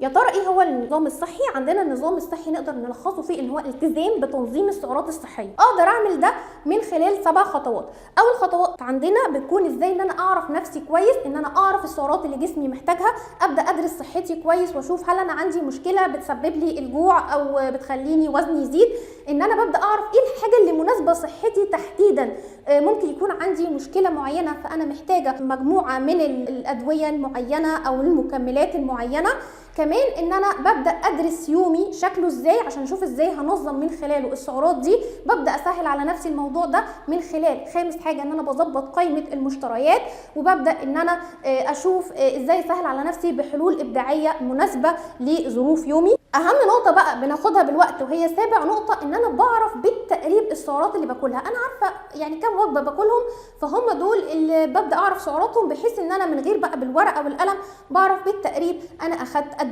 يا ترى ايه هو النظام الصحي؟ عندنا النظام الصحي نقدر نلخصه في ان هو التزام بتنظيم السعرات الصحيه. اقدر اعمل ده من خلال 7 خطوات. اول خطوات عندنا بتكون ازاي ان انا اعرف نفسي كويس، ان انا اعرف السعرات اللي جسمي محتاجها، ابدا ادرس صحتي كويس واشوف هل انا عندي مشكله بتسبب لي الجوع او بتخليني وزني يزيد. ان انا ببدا اعرف ايه الحاجه اللي مناسبه صحتي تحديدا. ممكن يكون عندي مشكله معينه فانا محتاجه مجموعه من الادويه المعينه او المكملات المعينه. كمان ان انا ببدا ادرس يومي شكله ازاي عشان اشوف ازاي هنظم من خلاله السعرات دي. ببدا اسهل على نفسي الموضوع ده من خلال خامس حاجه ان انا بظبط قائمه المشتريات، وببدا ان انا اشوف ازاي اسهل على نفسي بحلول ابداعيه مناسبه لظروف يومي. اهم نقطه بقى بناخدها بالوقت وهي سابع نقطه، ان انا بعرف بالتقريب السعرات اللي باكلها. انا عارفه يعني كام وجبه باكلهم، فهم دول اللي ببدا اعرف سعراتهم، بحيث ان انا من غير بقى بالورقه والقلم بعرف بالتقريب انا اخدت قد